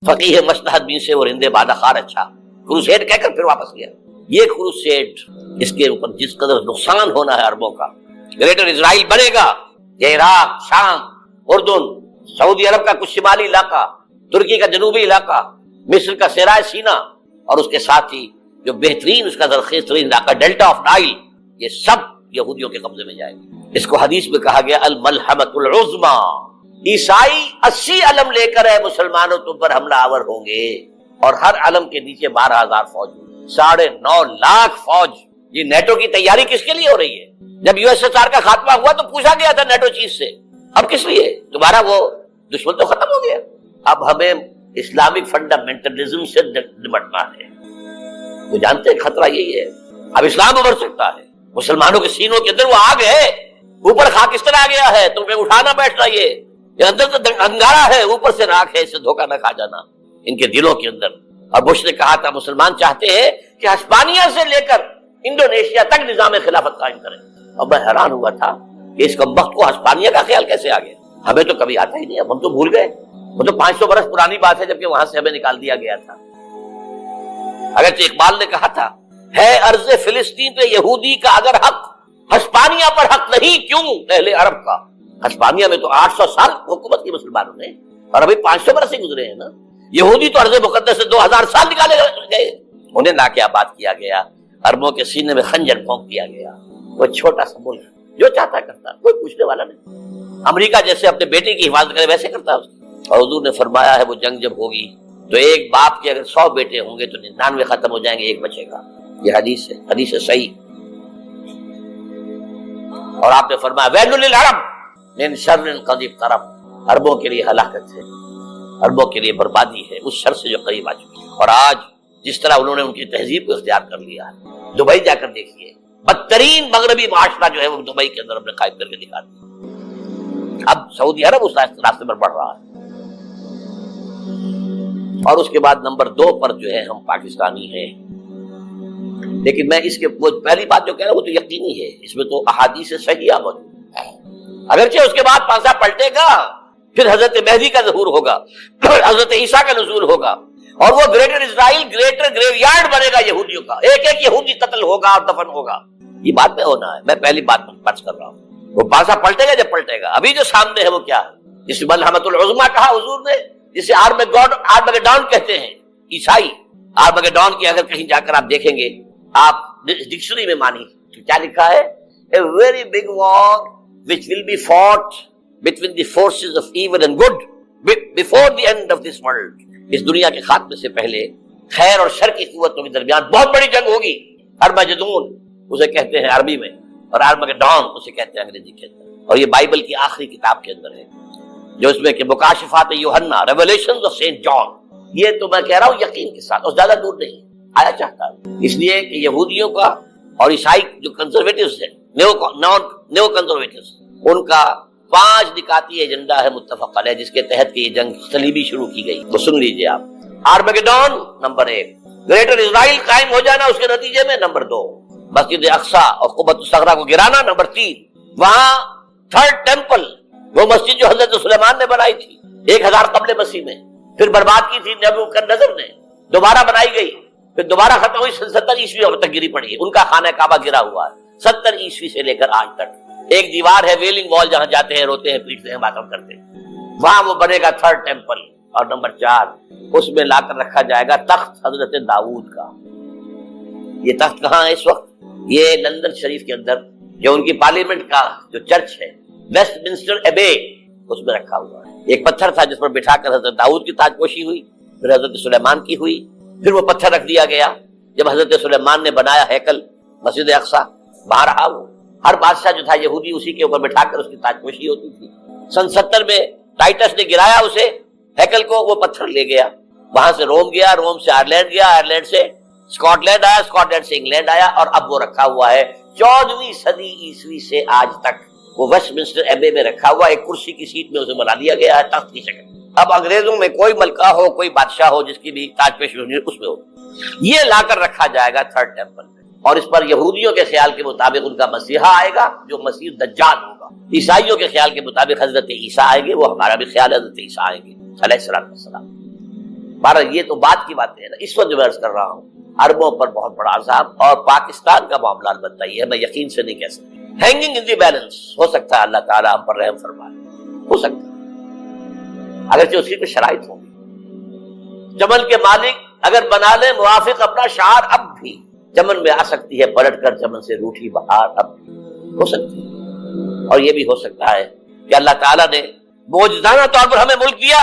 فقیہ مصلحت بین سے وہ رندے بادہ خار اچھا کروسیڈ کہہ کر پھر واپس گیا. یہ کروسیڈ اس کے اوپر جس قدر نقصان ہونا ہے عربوں کا. گریٹر اسرائیل بنے گا یہ عراق، شام، اردن، سعودی عرب کا کچھ شمالی علاقہ، ترکی کا جنوبی علاقہ، مصر کا صحرائے سینا، اور اس کے ساتھ ہی جو بہترین اس کا زرخیز ترین علاقہ ڈیلٹا آف نائل، یہ سب یہودیوں کے قبضے میں جائے گا. اس کو حدیث میں کہا گیا الملحمۃ العظمیٰ. عیسائی 80 علم لے کر ہے مسلمانوں تم پر حملہ آور ہوں گے، اور ہر علم کے نیچے 12,000 فوج، 9.5 لاکھ فوج. یہ نیٹو کی تیاری کس کے لیے ہو رہی ہے؟ جب یو ایس ایس آر کا خاتمہ ہوا تو پوچھا گیا تھا نیٹو چیف سے اب کس لیے؟ تمہارا وہ دشمن تو ختم ہو گیا، اب ہمیں اسلامک فنڈامنٹلزم سے نمٹنا ہے. وہ جانتے ہیں خطرہ یہی ہے، اب اسلام ابھر سکتا ہے. مسلمانوں کے سینوں کے اندر وہ آگ ہے، اوپر خاکستر آ گیا ہے، تمہیں اٹھانا بیٹھنا. یہ اندر تو انگارہ ہے، اوپر سے راکھ ہے، اسے دھوکہ نہ کھا جانا ان کے دلوں کے اندر. اور بش نے کہا تھا مسلمان چاہتے ہیں کہ ہسپانیہ سے لے کر انڈونیشیا تک نظام خلافت قائم کریں. اور میں حیران ہوا تھا کہ اس کمبخت کو ہسپانیہ کا خیال کیسے آ گیا. ہمیں تو کبھی آتا ہی نہیں، اب ہم تو بھول گئے. وہ تو 500 برس پرانی بات ہے جبکہ وہاں سے ہمیں نکال دیا گیا تھا. اگرچہ اقبال نے کہا تھا ہے ارض فلسطین پہ یہودی کا اگر حق، ہسپانیہ پر حق نہیں کیوں اہل عرب کا. ہسپانیہ میں تو 800 سال حکومت کی مسلمانوں نے، اور ابھی 500 برس ہی گزرے ہیں نا. یہودی تو ارض مقدس سے 2000 سال نکالے گئے، انہیں لا کے آباد کیا گیا، عربوں کے سینے میں خنجر پھونک دیا گیا. وہ چھوٹا سا ملک جو چاہتا کرتا، کوئی پوچھنے والا نہیں. امریکہ جیسے اپنے بیٹے کی حفاظت کرے ویسے کرتا اس. اور حضور نے فرمایا ہے وہ جنگ جب ہوگی تو ایک باپ کے اگر 100 بیٹے ہوں گے تو 99 ختم ہو جائیں گے، ایک بچے گا. یہ حدیث ہے، حدیث ہے صحیح. اور آپ نے فرمایا ویل للعرب من شر قد اقترب، عربوں کے لیے ہلاکت ہے، عربوں کے لیے بربادی ہے اس شر سے جو قریب آ چکی ہے. اور آج جس طرح انہوں نے ان کی تہذیب کو اختیار کر لیا ہے، دبئی جا کر دیکھیے، بدترین مغربی معاشرہ جو ہے وہ دبئی کے اندر ہم نے قائم کر کے دکھا دیا. اب سعودی عرب اس راستے پر بڑھ رہا ہے. اور اس کے بعد نمبر 2 پر جو ہے ہم پاکستانی ہیں. لیکن میں اس کے وہ پہلی بات جو کہہ رہا ہوں وہ تو یقینی ہے، اس میں تو احادیث صحیحہ موجود ہے. اگرچہ اس کے بعد پانسا پلٹے گا، پھر حضرت مہدی کا ظہور ہوگا، حضرت عیسیٰ کا نزول ہوگا، اور وہ گریٹر اسرائیل گریٹر گریو یارڈ بنے گا یہودیوں کا. ایک ایک یہودی قتل ہوگا اور دفن ہوگا. یہ بات میں ہونا ہے، میں پہلی بات بات کر رہا ہوں. وہ پانسا پلٹے گا جب پلٹے گا. ابھی جو سامنے ہے وہ کیا ہے؟ جس ملحمۃ العظمیٰ کہا حضور نے، جسے آرمگیڈون کہتے ہیں عیسائی. آرمگیڈون کی اگر کہیں جا کر آپ دیکھیں گے، آپ ڈکشنری میں مانی تو کیا لکھا ہے؟ A very big war which will be fought between the forces of evil and good before the end of this world. اس دنیا کے خاتمے سے پہلے خیر اور شر کی قوتوں کے درمیان بہت بڑی جنگ ہوگی. ارمجدون اسے کہتے ہیں عربی میں، اور آرمگیڈون اسے کہتے ہیں انگریزی کے اندر. اور یہ بائبل کی آخری کتاب کے اندر ہے، جو اس میں کہ مکاشفات یوحنا، ریویلیشنز آف سینٹ جان. یہ تو میں کہہ رہا ہوں یقین کے ساتھ، اور زیادہ دور نہیں آیا چاہتا ہے. اس لیے کہ یہودیوں کا اور عیسائی جو کنزرویٹوز ہیں، نیو کنزرویٹوز، ان کا 5 نکاتی ایجنڈا ہے متفق علیہ، جس کے تحت یہ جنگ صلیبی شروع کی گئی. تو سن لیجئے آپ. آرمگیڈون نمبر 1، گریٹر اسرائیل قائم ہو جانا اس کے نتیجے میں نمبر 2، مسجد اقصیٰ اور قبۃ الصغریٰ کو گرانا نمبر 3، وہاں 3rd ٹیمپل، وہ مسجد جو حضرت سلیمان نے بنائی تھی 1000 قبل مسیح میں، پھر برباد کی تھی نبوکدنضر نے، دوبارہ بنائی گئی، پھر دوبارہ ختم ہوئی 70 عیسوی تک گری پڑی ہے. ان کا خانہ کعبہ گرا ہوا ہے 70 عیسوی سے لے کر آج تک. ایک دیوار ہے ویلنگ وال، جہاں جاتے ہیں، روتے ہیں، پیٹتے ہیں، ماتم کرتے ہیں، وہاں وہ بنے گا 3rd ٹیمپل. اور نمبر 4، اس میں لا کر رکھا جائے گا تخت حضرت داؤد کا. یہ تخت کہاں ہے اس وقت؟ یہ لندن شریف کے اندر جو ان کی پارلیمنٹ کا جو چرچ ہے، ویسٹ منسٹر ایبے، اس میں رکھا ہوا ہے. ایک پتھر تھا جس پر بٹھا کر حضرت داؤد کی تاج پوشی ہوئی، پھر حضرت سلیمان کی ہوئی، پھر وہ پتھر رکھ دیا گیا جب حضرت سلیمان نے بنایا ہیکل مسجد اقصیٰ. وہاں رہا وہ. ہر بادشاہ جو تھا یہودی اسی کے اوپر بٹھا کر اس کی تاج پوشی ہوتی تھی. سن 70 میں ٹائٹس نے گرایا اسے، ہیکل کو، وہ پتھر لے گیا، وہاں سے روم گیا، روم سے آئرلینڈ گیا، آئرلینڈ سے اسکاٹ لینڈ آیا، اسکاٹ لینڈ سے انگلینڈ آیا، اور اب وہ رکھا ہوا ہے 14ویں صدی عیسوی سے آج تک. وہ ویسٹ منسٹر ایبے میں رکھا ہوا، ایک کرسی کی سیٹ میں اسے بنا لیا گیا ہے تخت کی شکل. اب انگریزوں میں کوئی ملکہ ہو، کوئی بادشاہ ہو جس کی بھی تاج پوشی ہو، اس میں ہو. یہ لا کر رکھا جائے گا 3rd ٹیمپل میں. اور اس پر یہودیوں کے خیال کے مطابق ان کا مسیحا آئے گا جو مسیح دجال ہوگا. عیسائیوں کے خیال کے مطابق حضرت عیسیٰ آئیں گے، وہ ہمارا بھی خیال ہے حضرت عیسیٰ آئیں گے علیہ السلام. بارہ یہ تو بات کی باتیں ہیں نا، اس وقت جو میں عرض کر رہا ہوں عربوں پر بہت بڑا عذاب، اور پاکستان کا معاملہ البتہ یہ ہے، میں یقین سے نہیں کہہ سکتا، ہینگنگ ان دی بیلنس، ہو سکتا ہے اللہ تعالیٰ ہم پر رحم فرمائے، ہو سکتا ہے، اگرچہ اس کی کوئی شرائط ہوگی۔ چمن کے مالک اگر بنا لیں موافق اپنا شعار، اب بھی چمن میں آ سکتی ہے پلٹ کر چمن سے روٹھی بہار، اب بھی ہو سکتی ہے۔ اور یہ بھی ہو سکتا ہے کہ اللہ تعالیٰ نے معجزانہ طور پر ہمیں ملک دیا،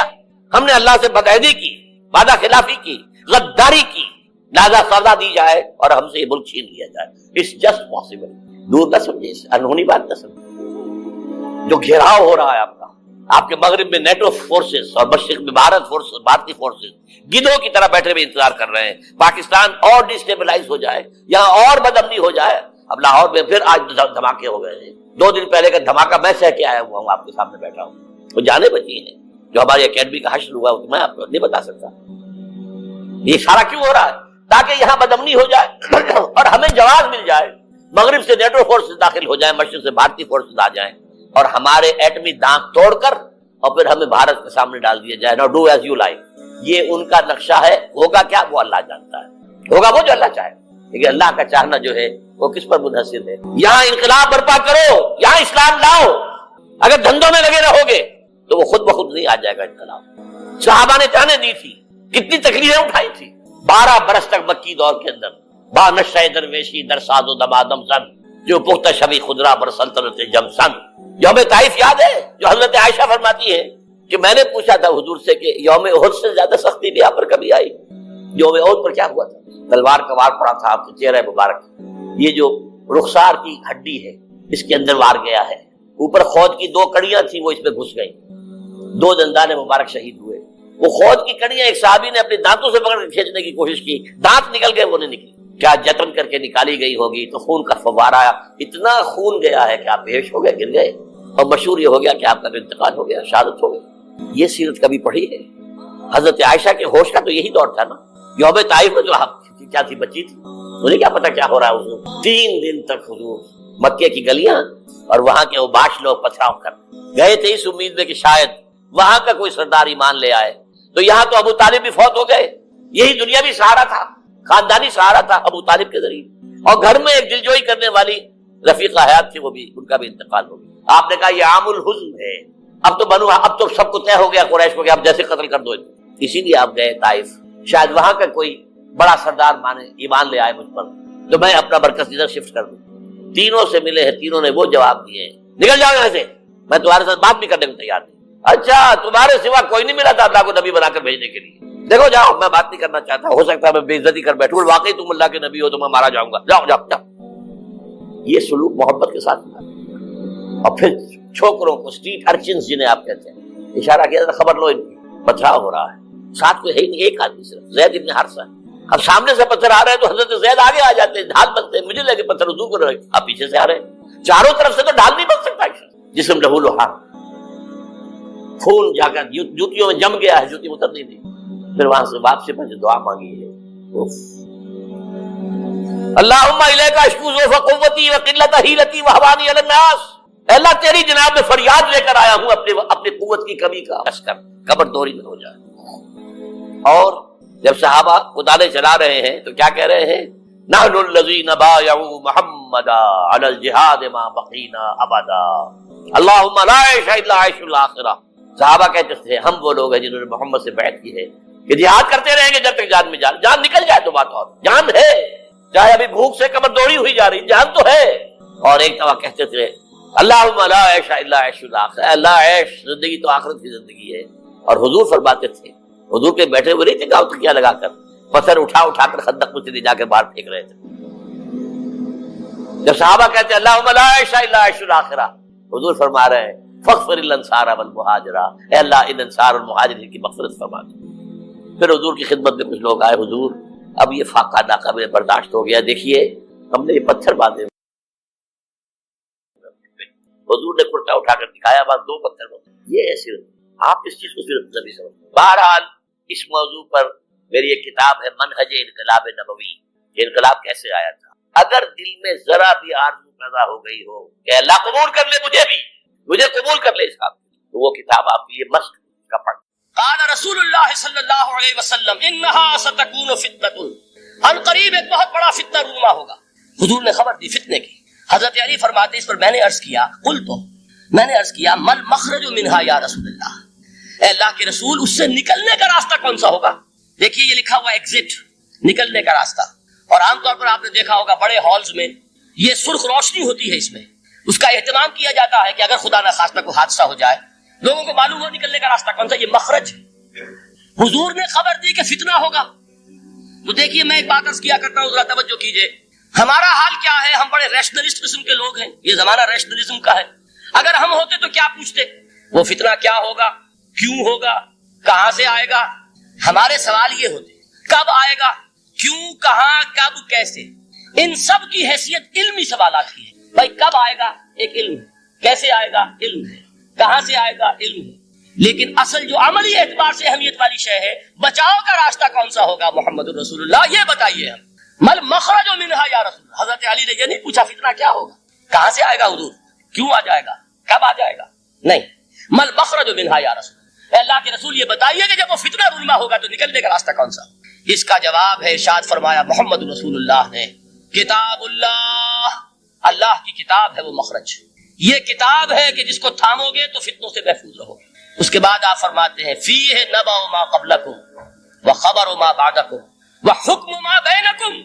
ہم نے اللہ سے بدعہدی کی، وعدہ خلافی کی، غداری کی، لہذا سزا دی جائے اور ہم سے یہ ملک چھین لیا جائے۔ اٹس جسٹ پاسبل، دور نہ سمجھے، اس انہونی بات نہ سمجھے۔ جو گھیراؤ ہو رہا ہے آپ کے مغرب میں نیٹو فورسز اور مشرق میں بھارتی فورسز گدھوں کی طرح بیٹھے ہوئے انتظار کر رہے ہیں پاکستان اور ڈسٹیبلائز ہو جائے، یہاں اور بدامنی ہو جائے۔ اب لاہور میں پھر آج دھماکے ہو گئے ہیں، 2 دن پہلے کا دھماکہ میں سہ کے آیا ہوا ہوں، آپ کے سامنے بیٹھا ہوں، وہ جانے بچی ہیں۔ جو ہماری اکیڈمی کا حشر ہوا میں آپ کو نہیں بتا سکتا۔ یہ سارا کیوں ہو رہا ہے؟ تاکہ یہاں بدامنی ہو جائے اور ہمیں جواز مل جائے، مغرب سے نیٹو فورسز داخل ہو جائیں، مشرق سے بھارتی فورسز آ جائیں اور ہمارے ایٹمی دانت توڑ کر اور پھر ہمیں بھارت کے سامنے ڈال دیا جائے۔ نو ڈو ایز یو لائک، یہ ان کا نقشہ ہے، ہوگا کیا وہ اللہ جانتا ہے، ہوگا وہ جو اللہ چاہے، لیکن اللہ کا چاہنا جو ہے وہ کس پر منحصر ہے؟ یہاں انقلاب برپا کرو، یہاں اسلام لاؤ، اگر دھندوں میں لگے رہو گے تو وہ خود بخود نہیں آ جائے گا انقلاب۔ صحابہ نے جانیں دی تھی، کتنی تکلیفیں اٹھائی تھی، 12 برس تک مکی دور کے اندر، با نشہ درویشی در ساز و دمادم زن، جو پختہ شبی خدرا بر سلطنت جم سن۔ یوم طائف یاد ہے جو حضرت عائشہ فرماتی ہے کہ میں نے پوچھا تھا حضور سے کہ یوم احد سے زیادہ سختی بھی آپ پر کبھی آئی؟ یوم احد پر کیا ہوا تھا؟ تلوار کا وار پڑا تھا آپ کے چہرہ مبارک، یہ جو رخسار کی ہڈی ہے اس کے اندر وار گیا ہے، اوپر خود کی 2 کڑیاں تھیں وہ اس میں گھس گئیں، 2 دندان مبارک شہید ہوئے۔ وہ خود کی کڑیاں ایک صحابی نے اپنے دانتوں سے پکڑ کر کھینچنے کی کوشش کی، دانت نکل گئے، وہ نہیں نکلی، کیا جتن کر کے نکالی گئی ہوگی تو خون کا فوارہ آیا، اتنا خون گیا ہے کہ آپ بے ہوش ہو گئے، گر گئے، اور مشہور یہ ہو گیا کہ آپ کا انتقال ہو گیا، شہادت ہو گئی۔ یہ سیرت کبھی پڑھی ہے؟ حضرت عائشہ کے ہوش کا تو یہی دور تھا نا، یوم طائف میں جو کیا تھی، بچی تھی، مجھے کیا پتا کیا ہو رہا ہے حضور۔ 3 دن تک حضور مکے کی گلیاں اور وہاں کے اوباش لوگ پتھراؤ کر گئے تھے اس امید میں کہ شاید وہاں کا کوئی سردار ایمان لے آئے، تو یہاں تو ابو طالب بھی فوت ہو گئے، یہی دنیا بھی سہارا تھا، خاندانی سہارا تھا ابو طالب کے ذریعے، اور گھر میں ایک دلجوئی کرنے والی رفیقہ حیات تھی، وہ بھی ان کا بھی انتقال ہو گیا۔ آپ نے کہا یہ عام الحزن ہے، اب تو سب کو طے ہو گیا قریش کو کہ آپ جیسے قتل کر دو، اسی لیے آپ گئے طائف، شاید وہاں کا کوئی بڑا سردار مانے ایمان لے آئے مجھ پر تو میں اپنا مرکز ادھر شفٹ کر دوں۔ تینوں سے ملے ہیں، تینوں نے وہ جواب دیے ہیں، نکل جاؤ یہاں سے، میں تمہارے ساتھ بات بھی کرنے کو تیار نہیں۔ اچھا تمہارے سوا کوئی نہیں ملا تھا اللہ کو نبی بنا کر بھیجنے کے لیے؟ دیکھو جاؤ، میں بات نہیں کرنا چاہتا، ہو سکتا ہے میں بے عزتی کر بیٹھوں، واقعی تم اللہ کے نبی ہو تو میں مارا جاؤں گا، جاؤ جاؤ جاؤ۔ یہ سلوک محبت کے ساتھ ہوا۔ اور پھر چھوکروں کو، اسٹریٹ ارچنز جنہیں آپ کہتے ہیں، اشارہ کیا تھا خبر لو ان کی، پتھراؤ ہو رہا ہے، ساتھ کوئی ہے ہی نہیں، ایک آدمی صرف زید ابن حارثہ۔ اب سامنے سے پتھر آ رہے ہیں تو حضرت زید آگے آ جاتے ہیں، ڈھال بنتے ہیں، مجھے لگے پتھر حضور کو رہے، آپ پیچھے سے آ رہے ہیں، چاروں طرف سے تو ڈھال نہیں بن سکتا، جسم لہو لہا، خون جا کر جوتیوں میں جم گیا ہے، جوتی اتر نہیں تھی، پھر وہاں سے واپسی پر جو دعا مانگی ہے، اللہم الیک اشکو ضعف قوتی وقلت حیلتی وہوانی علی الناس، اللہ تیری جناب میں فریاد لے کر آیا ہوں اپنے قوت کی کمی کا، بس کر قبر دوری میں ہو جائے۔ اور جب صحابہ کدالیں چلا رہے ہیں تو کیا کہہ رہے ہیں؟ نحن الذین بایعوا محمدا علی الجہاد ما بقینا ابدا اللہم لا عیش الا عیش الاخرہ۔ صحابہ کہتے تھے ہم وہ لوگ ہیں جنہوں نے محمد سے بیعت کی ہے کہ جہاد کرتے رہیں گے جب تک جان میں جان نکل جائے تو بات اور، جان ہے، چاہے ابھی بھوک سے کمر دوڑی ہوئی جا رہی، جان تو ہے۔ اور ایک دفعہ کہتے تھے اللہم لا عیش الا عیش الاخرہ، اللہ عیش زندگی تو آخرت کی زندگی ہے۔ اور حضور فرماتے تھے، حضور کے بیٹھے ہوئے نہیں تھے گاؤں تکیہ لگا کر، پتھر اٹھا کر خندق میں سے لے جا کے باہر پھینک رہے تھے۔ جب صحابہ کہتے ہیں اللہم لا عیش الا عیش الاخرہ، حضور فرما رہے ہیں فاغفر الانصار والمہاجرہ، اے اللہ ان انصار اور مہاجرین کی مغفرت فرما دے۔ پھر حضور کی خدمت میں کچھ لوگ آئے، حضور اب یہ فاقہ ناقابل برداشت ہو گیا، دیکھیے ہم نے یہ پتھر باندھے، حضور نے کرتا اٹھا کر دکھایا، بس 2 پتھر باندھے، یہ ہے صرف، آپ اس چیز کو صرف نبی سمجھ۔ بہرحال اس موضوع پر میری ایک کتاب ہے منہج انقلاب نبوی، کہ انقلاب کیسے آیا تھا۔ اگر دل میں ذرا بھی آرزو پیدا ہو گئی ہو کہ اللہ قبول کر لے مجھے بھی، مجھے قبول کر لے اس کام، تو وہ کتاب آپ کے لیے مست کا پڑھ۔ قال رسول اللہ صلی اللہ علیہ وسلم انہا ستکون فتنۃ، ان قریب ایک بہت بڑا فتنہ رونما ہوگا. حضور نے خبر دی فتنے کی. حضرت علی فرماتے اس پر میں نے عرض کیا میں نے عرض کیا مل مخرج منہا یا رسول اللہ، اے اللہ کے رسول اس سے نکلنے کا راستہ کون سا ہوگا؟ دیکھیے یہ لکھا ہوا ایگزٹ، نکلنے کا راستہ. اور عام طور پر آپ نے دیکھا ہوگا بڑے ہالز میں یہ سرخ روشنی ہوتی ہے، اس میں اس کا اہتمام کیا جاتا ہے کہ اگر خدا نخواستہ کوئی حادثہ ہو جائے لوگوں کو معلوم ہو نکلنے کا راستہ کون سا. یہ مخرج ہے. حضور نے خبر دی کہ فتنہ ہوگا. تو دیکھیے میں ایک بات عرض کیا کرتا ہوں، ذرا توجہ کیجئے. ہمارا حال کیا ہے؟ ہم بڑے ریشنلسٹ قسم کے لوگ ہیں، یہ زمانہ ریشنلزم کا ہے. اگر ہم ہوتے تو کیا پوچھتے؟ وہ فتنہ کیا ہوگا، کیوں ہوگا، کہاں سے آئے گا؟ ہمارے سوال یہ ہوتے کب آئے گا، کیوں، کہاں، کب، کیسے. ان سب کی حیثیت علمی سوالات کی ہے. بھائی کب آئے گا ایک علم ہے، کیسے آئے گا علم ہے، کہاں سے آئے گا علم ہے. لیکن اصل جو عملی اعتبار سے اہمیت والی شے ہے، بچاؤ کا راستہ کون سا ہوگا؟ محمد الرسول اللہ. یہ بتائیے ہم مل مخرج منہا یا رسول. حضرت علی نے یہ نہیں پوچھا فتنہ کیا ہوگا، کہاں سے آئے گا حضور، کیوں آ جائے گا، کب آ جائے گا. نہیں، مل مخرج منہا یا رسول. اے اللہ کے رسول یہ بتائیے کہ جب وہ فتنہ رونما ہوگا تو نکلنے کا راستہ کون سا. اس کا جواب ہے ارشاد فرمایا محمد رسول اللہ نے، کتاب اللہ، اللہ کی کتاب ہے وہ مخرج. یہ کتاب ہے کہ جس کو تھامو گے تو فتنوں سے محفوظ رہو گے. اس کے بعد آپ فرماتے ہیں فیہ نبأ ما قبلکم وخبر ما بعدکم وحکم ما بینکم.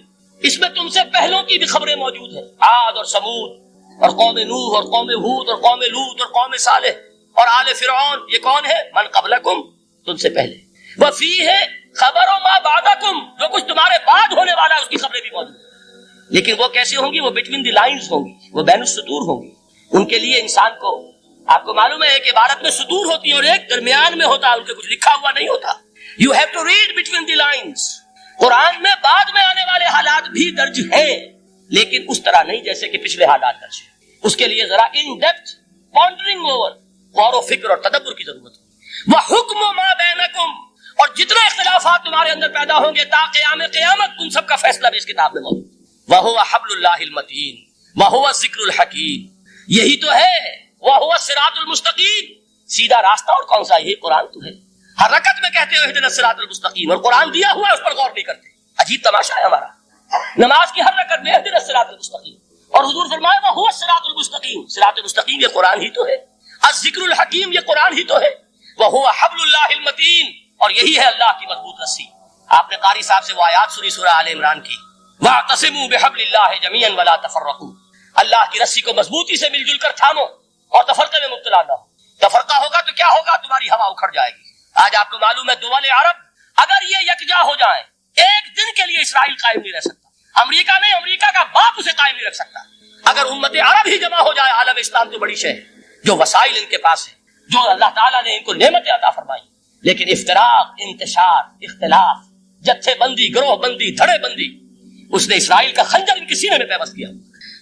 اس میں تم سے پہلوں کی بھی خبریں موجود ہیں، عاد اور سمود اور قوم نوح اور قوم ہود اور قوم لوط اور قوم صالح اور آل فرعون. یہ کون ہے؟ من قبلکم، تم سے پہلے. وفیہ خبر ما بعدکم، جو کچھ تمہارے بعد ہونے والا ہے اس کی خبریں بھی موجود ہیں. لیکن وہ کیسے ہوں گی؟ وہ بٹوین دی لائنز ہوں گی، وہ بین السطور ہوں گی. ان کے لیے انسان کو، آپ کو معلوم ہے ایک عبارت میں سطور ہوتی ہے اور ایک درمیان میں ہوتا ہے، ان کے کچھ لکھا ہوا نہیں ہوتا. You have to read between the lines. Quran میں بعد میں آنے والے حالات بھی درج ہیں لیکن اس طرح نہیں جیسے کہ پچھلے حالات درج ہیں. اس کے لیے ذرا ان ڈیپتھ پونڈرنگ اوور، غور و فکر اور تدبر کی ضرورت ہے. وحکم ما بینکم، اور جتنے اختلافات تمہارے اندر پیدا ہوں گے تا قیام قیامت ان سب کا فیصلہ بھی اس کتاب میں موجود. وَهُوَ حَبْلُ اللَّهِ الْمَتِينُ وَهُوَ الذِّكْرُ الْحَكِيمُ. یہی تو ہے وَهُوَ الصِّرَاطُ الْمُسْتَقِيمُ. سیدھا راستہ اور کون سا؟ یہی قرآن تو ہے. ہر رکعت میں کہتے ہو اهْدِنَا الصِّرَاطَ الْمُسْتَقِيمُ، اور قرآن دیا ہوا ہے اس پر غور نہیں کرتے. عجیب تماشا ہے ہمارا. نماز کی ہر رکعت میں اهْدِنَا الصِّرَاطَ الْمُسْتَقِيمُ، اور حضور فرمایا وَهُوَ الصِّرَاطُ الْمُسْتَقِيمُ. صراط مستقیم یہ قرآن ہی تو ہے. الذِّكْرُ الْحَكِيمُ یہ قرآن ہی تو ہے. وَهُوَ حَبْلُ اللَّهِ الْمَتِينُ، اور یہی ہے اللہ کی مضبوط رسی. آپ نے قاری صاحب سے وہ آیات سنی سورہ آل عمران کی، وَاعْتَصِمُوا بِحَبْلِ اللَّهِ جَمِيعًا وَلَا تَفَرَّقُوا. اللہ کی رسی کو مضبوطی سے مل جل کر تھامو اور تفرقے میں مبتلا نہ ہو. تفرقہ ہوگا تو کیا ہوگا؟ تمہاری ہوا اکھڑ جائے گی. آج آپ کو معلوم ہے دول عرب اگر یہ یکجا ہو جائیں ایک دن کے لیے اسرائیل قائم نہیں رہ سکتا. امریکہ نہیں، امریکہ کا باپ اسے قائم نہیں رکھ سکتا. اگر امت عرب ہی جمع ہو جائے، عالم اسلام تو بڑی شے ہے. جو وسائل ان کے پاس ہے، جو اللہ تعالیٰ نے ان کو نعمتیں عطا فرمائی، لیکن افتراق، انتشار، اختلاف، جتھے بندی، گروہ بندی، دھڑے بندی، اس نے اسرائیل کا خنجر ان کے سینے میں پیوست کیا.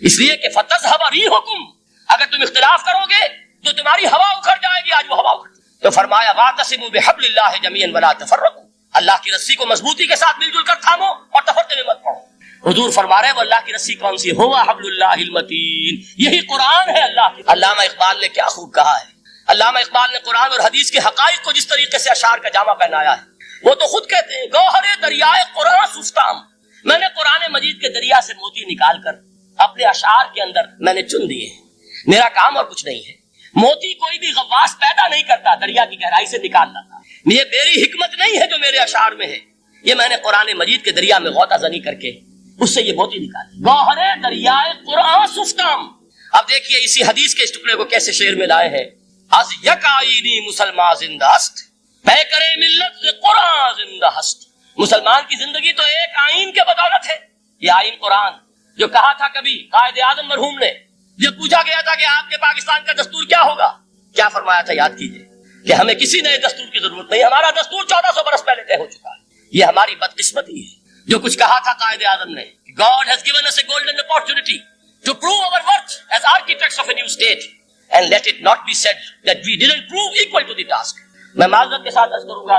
اس لیے کہ فَتَذْهَبَ رِيحُكُمْ، اگر تم اختلاف کرو گے تو تمہاری ہوا اکھڑ جائے گی. آج وہ ہوا اکھڑ. تو فرمایا وَاعْتَصِمُوا بِحَبْلِ اللَّهِ جَمِيعًا وَلَا تَفَرَّقُوا. اللہ کی رسی کو مضبوطی کے ساتھ مل جل کر تھامو اور تفرقے میں مت پڑو. حضور فرما رہے ہیں وہ اللہ کی رسی کون سی؟ ہوا حبل اللہ المتین. یہی قرآن ہے اللہ کی. علامہ اقبال نے کیا خوب کہا ہے. علامہ اقبال نے قرآن اور حدیث کے حقائق کو جس طریقے سے اشعار کا جامہ پہنایا ہے، وہ تو خود کہتے ہیں گوہر دریائے قرآن سفتام، میں نے قرآن مجید کے دریا سے موتی نکال کر اپنے اشعار کے اندر میں نے چن دیے ہیں. میرا کام اور کچھ نہیں ہے. موتی کوئی بھی غواص پیدا نہیں کرتا، دریا کی گہرائی سے نکال لاتا. یہ میری حکمت نہیں ہے جو میرے اشعار میں ہے، یہ میں نے قرآن مجید کے دریا میں غوطہ زنی کر کے اس سے یہ موتی نکالی. گوہر دریائے قرآن سفتام. اب دیکھیے اسی حدیث کے اس ٹکڑے کو کیسے شعر میں لائے ہیں. از یک آئینی مسلمان زندہ است، بے کرے ملت سے قرآن زندہ ہست. مسلمان کی زندگی تو ایک آئین کے بدولت ہے. یہ آئین قرآن جو کہا تھا کبھی قائد اعظم مرحوم نے، جب پوچھا گیا تھا کہ آپ کے پاکستان کا دستور کیا ہوگا، کیا فرمایا تھا؟ یاد کیجئے کہ ہمیں کسی نئے دستور کی ضرورت نہیں، ہمارا دستور 1400 برس پہلے طے ہو چکا ہے. یہ ہماری بدقسمتی ہے. جو کچھ کہا تھا قائد اعظم نے، God has given us a golden opportunity to prove our worth as architects of a new state, and let it not be said that we didn't prove equal to the task. میں معذرت کے ساتھ عرض کروں گا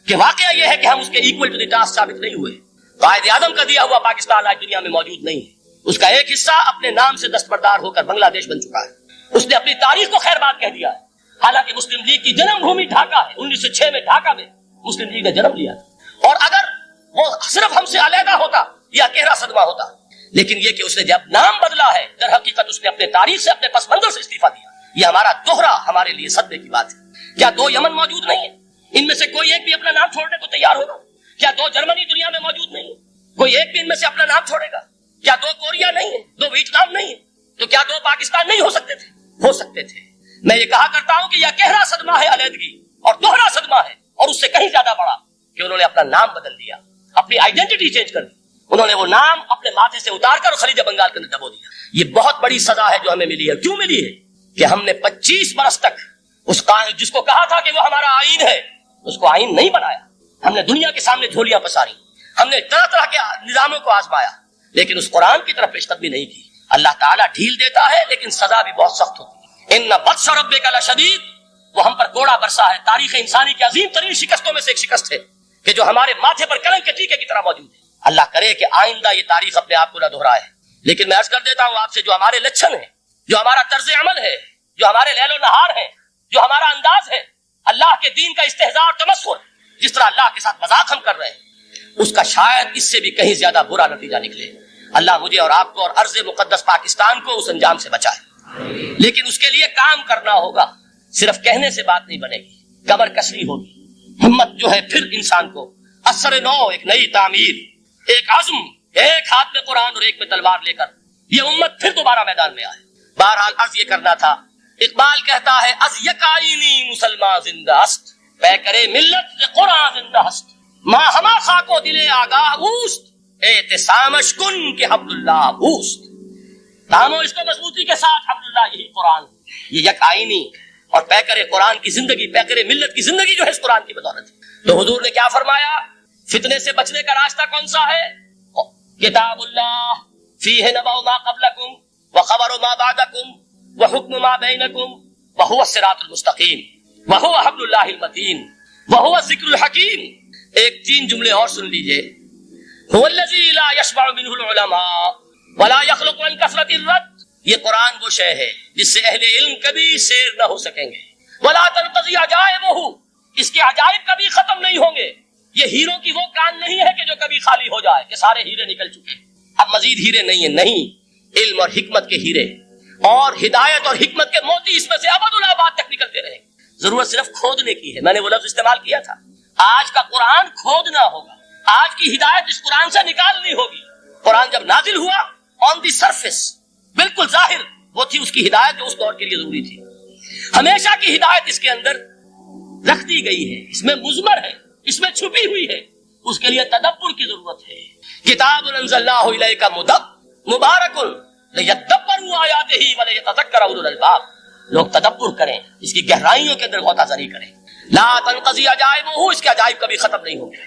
کہ واقعہ یہ ہے کہ ہم اس کے equal to the task ثابت نہیں ہوئے. قائد اعظم کا دیا ہوا پاکستان آج دنیا میں موجود نہیں ہے. اس کا ایک حصہ اپنے نام سے دستبردار ہو کر بنگلہ دیش بن چکا ہے. اس نے اپنی تاریخ کو خیر بات کہہ دیا ہے. حالانکہ مسلم لیگ کی جنم بھومی ڈھاکہ ہے، 1906 میں ڈھاکہ میں مسلم لیگ نے جنم لیا تھا، اور اگر وہ صرف ہم سے علیحدہ ہوتا یا گہرا صدمہ ہوتا، لیکن یہ کہ اس نے جب نام بدلا ہے، در حقیقت اس نے اپنے تاریخ سے، اپنے پس منظر سے استعفیٰ دیا. یہ ہمارا دوہرا ہمارے لیے صدمے کی بات ہے. کیا 2 یمن موجود نہیں ہے؟ ان میں سے کوئی ایک بھی اپنا نام چھوڑنے کو تیار ہوگا؟ کیا 2 جرمنی دنیا میں موجود نہیں ہے؟ کوئی ایک بھی ان میں سے اپنا نام چھوڑے گا؟ کیا 2 کوریا نہیں ہے؟ 2 ویتنام نہیں ہے؟ تو کیا 2 پاکستان نہیں ہو سکتے تھے؟ ہو سکتے تھے. میں یہ کہا کرتا ہوں کہ یہ گہرا صدمہ ہے علیحدگی، اور دوہرا صدمہ ہے، اور اس سے کہیں زیادہ بڑا کہ انہوں نے اپنا نام بدل دیا، اپنی آئیڈینٹی چینج کر دی. انہوں نے وہ نام اپنے ماتھے سے اتار کر خلیج بنگال کے اندر دبو دیا. یہ بہت بڑی سزا ہے جو ہمیں ملی ہے. کیوں ملی ہے؟ کہ ہم نے 25 برس تک اس جس کو کہا تھا کہ وہ ہمارا آئین ہے، اس کو آئین نہیں بنایا. ہم نے دنیا کے سامنے جھولیاں پساری، ہم نے طرح طرح کے نظاموں کو آزمایا، لیکن اس قرآن کی طرف پیش قدمی نہیں کی. اللہ تعالیٰ ڈھیل دیتا ہے لیکن سزا بھی بہت سخت ہوتی ہے. ان بطش ربک لشدید، وہ ہم پر کوڑا برسا ہے. تاریخ انسانی کی عظیم ترین شکستوں میں سے ایک شکست ہے کہ جو ہمارے ماتھے پر کلنک کے ٹیکے کی طرح موجود ہے. اللہ کرے کہ آئندہ یہ تاریخ اپنے آپ کو نہ دہرائے. لیکن میں عرض کر دیتا ہوں آپ سے، جو ہمارے لچھن ہیں، جو ہمارا طرز عمل ہے، جو ہمارے لیل و نہار ہے، جو ہمارا انداز ہے، اللہ کے دین کا استہزاء اور تمسخر، جس طرح اللہ کے ساتھ مذاق ہم کر رہے ہیں، اس کا شاید اس سے بھی کہیں زیادہ برا نتیجہ نکلے. اللہ مجھے اور آپ کو اور ارض مقدس پاکستان کو اس انجام سے بچائے. لیکن اس کے لیے کام کرنا ہوگا. صرف کہنے سے بات نہیں بنے گی، کمر کسری ہوگی. ہمت جو ہے پھر انسان کو اثر نو، ایک نئی تعمیر، ایک عزم، ایک ہاتھ میں قرآن اور ایک میں تلوار لے کر یہ امت پھر دوبارہ میدان میں آئے. بہرحال عرض یہ کرنا تھا. اقبال کہتا ہے از یکائنی مسلمان زندہ است، پے کرے ملت قرآن زندہ است، ماں ہما خاکو دلے آگاہ اوست، اعتصامش کن کہ حبل اللہ اوست. تامو اس کو مضبوطی کے ساتھ، حبل اللہ یہی قرآن. یہ یک آئینی اور پے کرے قرآن کی زندگی، پے کرے ملت کی زندگی جو ہے اس قرآن کی بدولت ہے. تو حضور نے کیا فرمایا؟ فتنے سے بچنے کا راستہ کون سا ہے؟ کتاب اللہ فیہ نبأ ما قبلکم وخبر ما بعدکم وحکم ما بینکم وہو الصراط المستقیم وہو حبل اللہ المتین وہو الذکر الحکیم. ایک 3 جملے اور سن لیجئے. هو الذی لا یشبع منہ العلماء ولا یخلق عن کثرت الرد. یہ قرآن وہ شے ہے جس سے اہل علم کبھی سیر نہ ہو سکیں گے. ولا تنقضی عجائبہ، اس کے عجائب کبھی ختم نہیں ہوں گے. یہ ہیروں کی وہ کان نہیں ہے کہ جو کبھی خالی ہو جائے کہ سارے ہیرے نکل چکے، اب مزید ہیرے نہیں ہیں. نہیں، علم اور حکمت کے ہیرے اور ہدایت اور حکمت کے موتی اس میں سے ابد الآباد تک نکلتے رہیں. ضرورت صرف کھودنے کی ہے. میں نے وہ لفظ استعمال کیا تھا. آج کا قرآن کھودنا ہوگا، آج کی ہدایت اس قرآن سے نکالنی ہوگی. قرآن جب نازل ہوا آن دی سرفیس، بالکل ظاہر وہ تھی اس کی ہدایت جو اس دور کے لیے ضروری تھی. ہمیشہ کی ہدایت اس کے اندر رکھ دی گئی ہے، اس میں مضمر ہے، اس میں چھپی ہوئی ہے. اس کے لیے تدبر کی ضرورت ہے. کتاب انزلناہ الیک مبارک لیدبروا آیاتہ ولیتذکر اولو الالباب. لوگ تدبر کریں، اس کی گہرائیوں کے اندر غوطہ زنی کریں. لا تنقضی عجائبہ، اس کے عجائب کبھی ختم نہیں ہوں گے.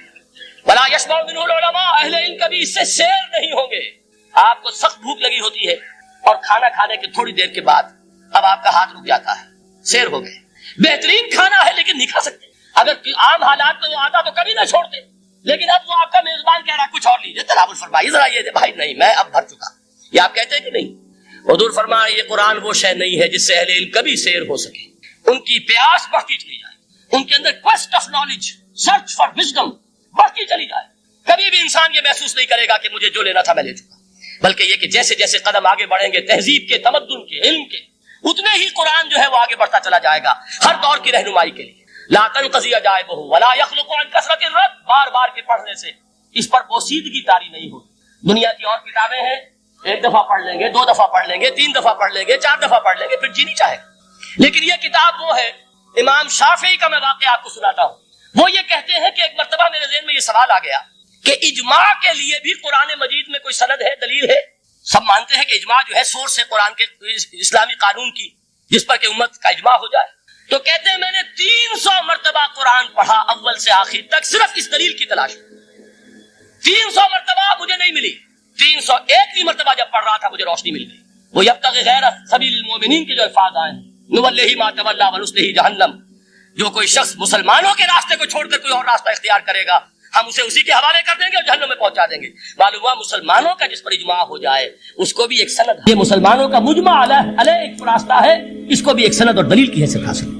ولا یشبع منہ العلماء، اہل علم کبھی اس سے سیر نہیں ہوں گے. آپ کو سخت بھوک لگی ہوتی ہے اور کھانا کھانے کے تھوڑی دیر کے بعد اب آپ کا ہاتھ رک جاتا ہے، سیر ہو گئے. بہترین کھانا ہے لیکن نہیں کھا سکتے. اگر عام حالات میں وہ آتا تو کبھی نہ چھوڑتے، لیکن اب وہ آپ کا میزبان کہہ رہا کچھ اور لیجیے، تناول فرمائیے ذرا. یہ بھائی نہیں، میں اب بھر چکا. یہ آپ کہتے ہیں کہ نہیں؟ حضور فرمایا یہ قرآن وہ شے نہیں ہے جس سے اہل علم کبھی سیر ہو سکے. ان کی پیاس بڑھتی چلی جائے، ان کے اندر quest of knowledge, search for wisdom بڑھتی چلی جائے. کبھی بھی انسان یہ محسوس نہیں کرے گا کہ مجھے جو لینا تھا میں لے چکا، بلکہ یہ کہ جیسے جیسے قدم آگے بڑھیں گے تہذیب کے، تمدن کے، علم کے، اتنے ہی قرآن جو ہے وہ آگے بڑھتا چلا جائے گا ہر دور کی رہنمائی کے لیے. لا تنقضی عجائبہ ولا یخلق عن کثرت الرد، بار بار کے پڑھنے سے اس پر بوسیدگی طاری نہیں ہوتی. دنیا کی اور کتابیں ہیں، 1 دفعہ پڑھ لیں گے، 2 دفعہ پڑھ لیں گے، 3 دفعہ پڑھ لیں گے، 4 دفعہ پڑھ لیں گے، پھر جی نہیں چاہے. لیکن یہ کتاب وہ ہے. امام شافعی کا میں واقعہ آپ کو سناتا ہوں. وہ یہ کہتے ہیں کہ ایک مرتبہ میرے ذہن میں یہ سوال آ گیا کہ اجماع کے لیے بھی قرآن مجید میں کوئی سند ہے، دلیل ہے؟ سب مانتے ہیں کہ اجماع جو ہے سورس ہے قرآن کے اسلامی قانون کی، جس پر کہ امت کا اجماع ہو جائے. تو کہتے ہیں میں نے 300 مرتبہ قرآن پڑھا اول سے آخر تک صرف اس دلیل کی تلاش میں. 300 مرتبہ مجھے نہیں ملی. 301ویں مرتبہ جب پڑھ رہا تھا مجھے روشنی مل گئی. وہ یبتغی غیر سبیل المؤمنین کے جو الفاظ آئے ہیں، نولہ ما تولی ونصلہ جہنم، جو کوئی شخص مسلمانوں کے راستے کو چھوڑ کر کوئی اور راستہ اختیار کرے گا ہم اسے اسی کے حوالے کر دیں گے اور جہنم میں پہنچا دیں گے. معلوم ہوا مسلمانوں کا جس پر اجماع ہو جائے اس کو بھی ایک سند، یہ مسلمانوں کا مجمع علیہ ایک راستہ ہے، اس کو بھی ایک سند اور دلیل کی حیثیت حاصل.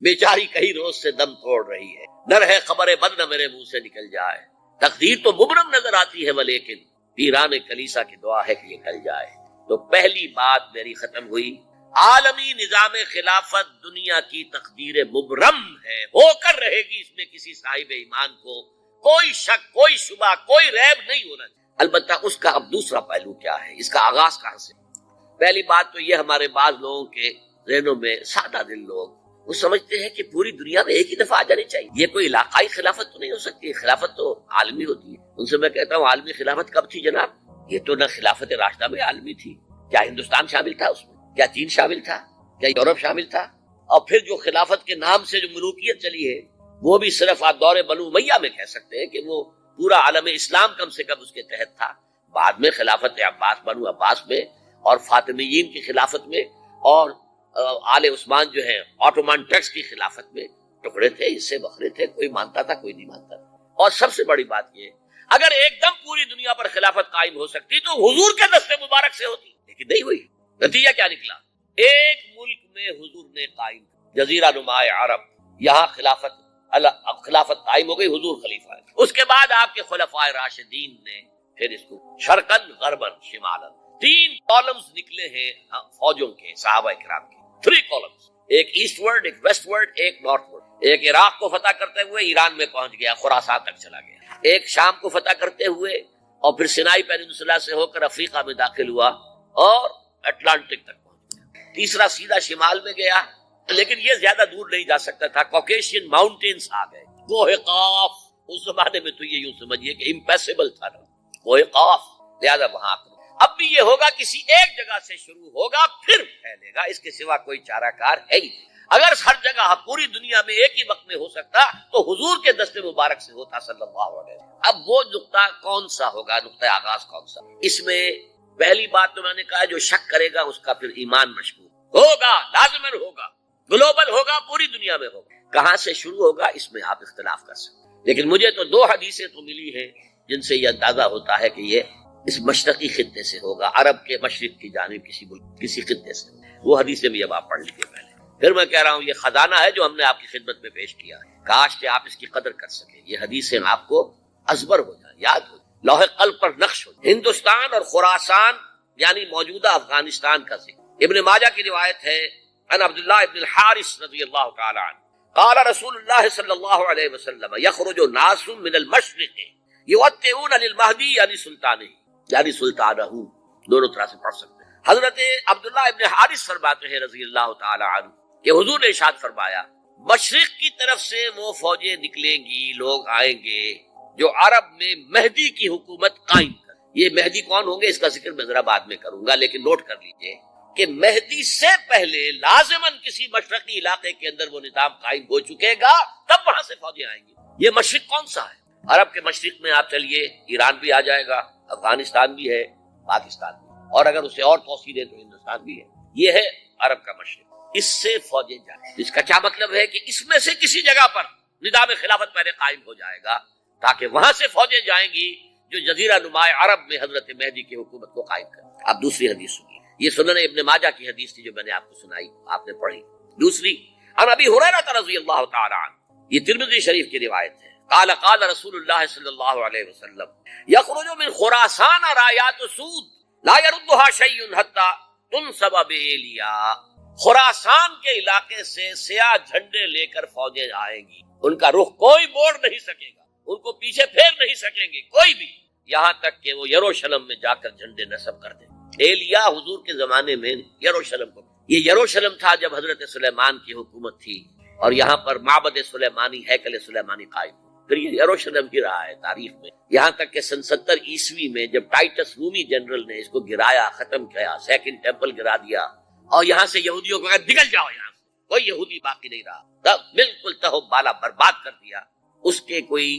بیچاری کئی روز سے دم توڑ رہی ہے، ڈر ہے خبر بد نہ میرے منہ سے نکل جائے، تقدیر تو مبرم نظر آتی ہے ولیکن پیران کلیسا کی دعا ہے کہ یہ ٹل جائے۔ تو پہلی بات میری ختم ہوئی، عالمی نظام خلافت دنیا کی تقدیر مبرم ہے، ہو کر رہے گی، اس میں کسی صاحب ایمان کو کوئی شک، کوئی شبہ، کوئی ریب نہیں ہونا چاہیے۔ البتہ اس کا اب دوسرا پہلو کیا ہے، اس کا آغاز کہاں سے؟ پہلی بات تو یہ، ہمارے بعض لوگوں کے ذہنوں میں، سادہ دل لوگ وہ سمجھتے ہیں کہ پوری دنیا میں ایک ہی دفعہ آ جانی چاہیے، یہ کوئی علاقائی خلافت تو نہیں ہو سکتی، خلافت تو عالمی ہوتی ہے۔ ان سے میں کہتا ہوں عالمی خلافت کب تھی جناب؟ یہ تو نہ خلافت راشدہ میں عالمی تھی، کیا ہندوستان شامل تھا اس میں؟ کیا چین شامل تھا؟ کیا یورپ شامل تھا؟ اور پھر جو خلافت کے نام سے جو ملوکیت چلی ہے وہ بھی صرف آپ دور بنو امیہ میں کہہ سکتے ہیں کہ وہ پورا عالم اسلام کم سے کم اس کے تحت تھا۔ بعد میں خلافت عباس، بنو عباس میں اور فاطمیین کی خلافت میں اور آل عثمان جو ہیں آٹومان ٹرکس کی خلافت میں ٹکڑے تھے، اس سے بکھرے تھے، کوئی مانتا تھا کوئی نہیں مانتا تھا۔ اور سب سے بڑی بات یہ، اگر ایک دم پوری دنیا پر خلافت قائم ہو سکتی تو حضور کے دست مبارک سے ہوتی، لیکن نہیں ہوئی۔ نتیجہ کیا نکلا؟ ایک ملک میں حضور نے قائم، جزیرہ نما عرب، یہاں خلافت قائم ہو گئی، حضور خلیفہ ہے۔ اس کے بعد آپ کے خلفائے راشدین نے پھر اس کو شرقن غربن شمالن، 3 کالمز نکلے ہیں فوجوں کے، صحابہ کرام کے 3 کالمز، ایک ایسٹ ورڈ، ایک ویسٹ ورڈ، ایک نارتھ ورڈ۔ ایک عراق کو فتح کرتے ہوئے ایران میں پہنچ گیا، خراسان تک چلا گیا، ایک شام کو فتح کرتے ہوئے اور پھر سینائی پیننسولا سے ہو کر افریقہ میں داخل ہوا اور اٹلانٹک تک پہنچ گیا، تیسرا سیدھا شمال میں گیا، لیکن یہ زیادہ دور نہیں جا سکتا تھا، کوکیشین ماؤنٹینز آ گئے، کوہ قاف، اس زمانے میں تو یہ یوں سمجھیے کہ امپیسیبل تھا نا کوہ قاف، لہذا وہاں اب بھی یہ ہوگا کسی ایک جگہ سے شروع ہوگا پھر پھیلے گا، اس کے سوا کوئی چارہ کار ہے ہی نہیں۔ اگر ہر جگہ پوری دنیا میں ایک ہی وقت میں ہو سکتا تو حضور کے دست مبارک سے ہوتا صلی اللہ علیہ وسلم۔ اب وہ نقطہ کون سا ہوگا، نقطہ آغاز کون سا؟ اس میں پہلی بات تو میں نے کہا جو شک کرے گا اس کا پھر ایمان مشکوک ہوگا، لازماً ہوگا، گلوبل ہوگا، پوری دنیا میں ہوگا۔ کہاں سے شروع ہوگا اس میں آپ اختلاف کر سکتے ہیں، لیکن مجھے تو 2 حدیثیں تو ملی ہیں جن سے یہ اندازہ ہوتا ہے کہ یہ اس مشرقی خطے سے ہوگا، عرب کے مشرق کی جانب کسی ملک، کسی خطے سے۔ وہ حدیثیں بھی اب آپ پڑھ لیجیے پہلے، پھر میں کہہ رہا ہوں یہ خزانہ ہے جو ہم نے آپ کی خدمت میں پیش کیا ہے، کاش کہ آپ اس کی قدر کر سکیں، یہ حدیثیں آپ کو ازبر ہو جائیں، یاد ہو جائیں، لوح قلب پر نقش ہو جائیں۔ ہندوستان اور خراسان یعنی موجودہ افغانستان کا ذکر ابن ماجہ کی روایت ہے، عن عبداللہ ابن الحارث رضی اللہ تعالی عنہ قال رسول اللہ صلی اللہ علیہ وسلم یخرج ناس من المشرق یوطئون للمہدی یعنی سلطانہ، یعنی سلطانہ، دونوں طرح سے پڑھ سکتے ہیں۔ حضرت عبداللہ ابن حارث فرماتے ہیں رضی اللہ تعالی عنہ کہ حضور نے ارشاد فرمایا مشرق کی طرف سے وہ فوجیں نکلیں گی، لوگ آئیں گے جو عرب میں مہدی کی حکومت قائم کر۔ یہ مہدی کون ہوں گے اس کا ذکر میں ذرا بعد میں کروں گا، لیکن نوٹ کر لیجئے کہ مہدی سے پہلے لازماً کسی مشرقی علاقے کے اندر وہ نظام قائم ہو چکے گا، تب وہاں سے فوجیں آئیں گی۔ یہ مشرق کون سا ہے؟ عرب کے مشرق میں آپ چلیے، ایران بھی آ جائے گا، افغانستان بھی ہے، پاکستان بھی، اور اگر اسے اور توسیع دیں تو ہندوستان بھی ہے۔ یہ ہے عرب کا مشرق، اس سے فوجیں جائیں۔ اس کا کیا مطلب ہے کہ اس میں سے کسی جگہ پر نظام خلافت پہلے قائم ہو جائے گا تاکہ وہاں سے فوجیں جائیں گی جو جزیرہ نما عرب میں حضرت مہدی کی حکومت کو قائم کریں۔ اب دوسری حدیث سنیے، یہ سنن ابن ماجہ کی حدیث تھی جو میں نے آپ کو سنائی، آپ نے پڑھی۔ دوسری عن ابی ہریرہ رضی اللہ تعالی عنہ، یہ ترمذی شریف کی روایت ہے، قال قال رسول اللہ صلی اللہ علیہ وسلم یخرج من خراسان رایات سود لا يردها شیء حتی تنصب بإیلیا۔ خراسان کے علاقے سے سیاہ جھنڈے لے کر فوجیں آئیں گی، ان کا رخ کوئی موڑ نہیں سکے گا، ان کو پیچھے پھیر نہیں سکیں گے کوئی بھی، یہاں تک کہ وہ یروشلم میں جا کر جھنڈے نصب کر دیں۔ ایلیا حضور کے زمانے میں یروشلم کو، یہ یروشلم تھا جب حضرت سلیمان کی حکومت تھی اور یہاں پر معبد سلیمانی، ہیکل سلیمانی قائم، پھر یہ یروشلم کی رہا ہے تاریخ میں، یہاں تک کہ سن 70 عیسوی میں جب ٹائٹس رومی جنرل نے اس کو گرایا، ختم کیا، سیکنڈ ٹیمپل گرا دیا اور یہاں سے یہودیوں کو کہا نکل جاؤ، یہاں سے کوئی یہودی باقی نہیں رہا، تب بالکل تہو بالا برباد کر دیا۔ اس کے کوئی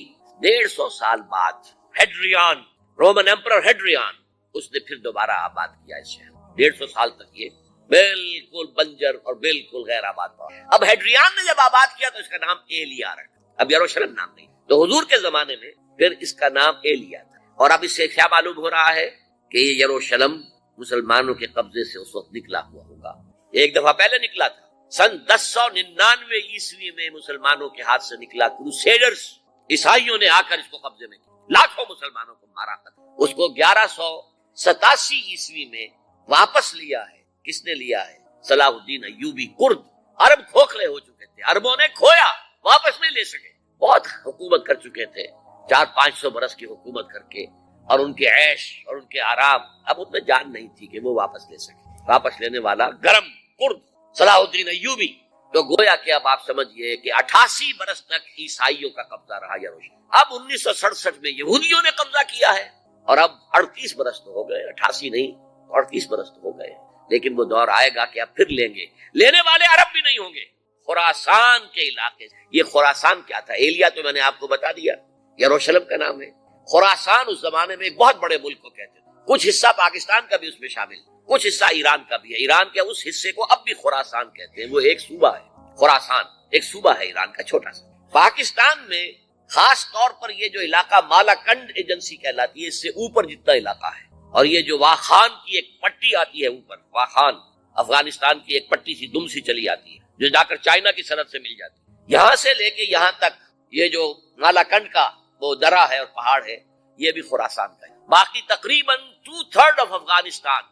150 سال بعد ہیڈریان، رومن ایمپرر ہیڈریان، اس نے پھر دوبارہ آباد کیا اس شہر۔ 150 سال تک یہ بالکل بنجر اور بالکل غیر آباد پڑا۔ اب ہیڈریان نے جب آباد کیا تو اس کا نام ایلیا رکھا، اب یروشلم نام نہیں، تو حضور کے زمانے میں پھر اس کا نام ایلیا تھا۔ اور اب اس سے کیا معلوم ہو رہا ہے کہ یہ یروشلم مسلمانوں کے قبضے سے اس وقت نکلا ہوا ہوگا، ایک دفعہ پہلے نکلا تھا، سن 1099 عیسوی میں مسلمانوں کے ہاتھ سے نکلا، کروسیڈرز عیسائیوں نے آ کر اس کو قبضے میں کیا، لاکھوں مسلمانوں کو مارا تھا۔ اس کو 1187 عیسوی میں واپس لیا ہے۔ کس نے لیا ہے؟ صلاح الدین ایوبی کرد۔ عرب کھوکھلے ہو چکے تھے، عربوں نے کھویا، واپس نہیں لے سکے، بہت حکومت کر چکے تھے 400-500 برس کی حکومت کر کے، اور ان کے عیش اور ان کے آرام، اب ان میں جان نہیں تھی کہ وہ واپس لے سکے۔ واپس لینے والا گرم کرد صلاح الدین ایوبی، تو گویا کہ اب آپ سمجھئے کہ 88 برس تک عیسائیوں کا قبضہ رہا یروشلم۔ اب 1967 میں یہودیوں نے قبضہ کیا ہے، اور اب 38 برس تو ہو گئے، 88 نہیں 38 برس تو ہو گئے، لیکن وہ دور آئے گا کہ اب پھر لیں گے۔ لینے والے عرب بھی نہیں ہوں گے، خراسان کے علاقے سے۔ یہ خراسان کیا تھا؟ ایلیا تو میں نے آپ کو بتا دیا، یروشلم کا نام ہے۔ خراسان اس زمانے میں ایک بہت بڑے ملک کو کہتے تھے، کچھ حصہ پاکستان کا بھی اس میں شامل، کچھ حصہ ایران کا بھی ہے۔ ایران کے اس حصے کو اب بھی خراسان کہتے ہیں، وہ ایک صوبہ ہے۔ خراسان ایک صوبہ ہے ایران کا، چھوٹا سا۔ پاکستان میں خاص طور پر یہ جو علاقہ مالاکنڈ ایجنسی کہلاتی ہے، اس سے اوپر جتنا علاقہ ہے، اور یہ جو واخان کی ایک پٹی آتی ہے اوپر، واخان افغانستان کی ایک پٹی سی دم سی چلی آتی ہے جو جا کر چائنا کی سرحد سے مل جاتی ہے، یہاں سے لے کے یہاں تک یہ جو مالاکنڈ کا وہ درہ ہے اور پہاڑ ہے، یہ بھی خراسان کا ہے۔ باقی تقریباً 2/3 آف افغانستان،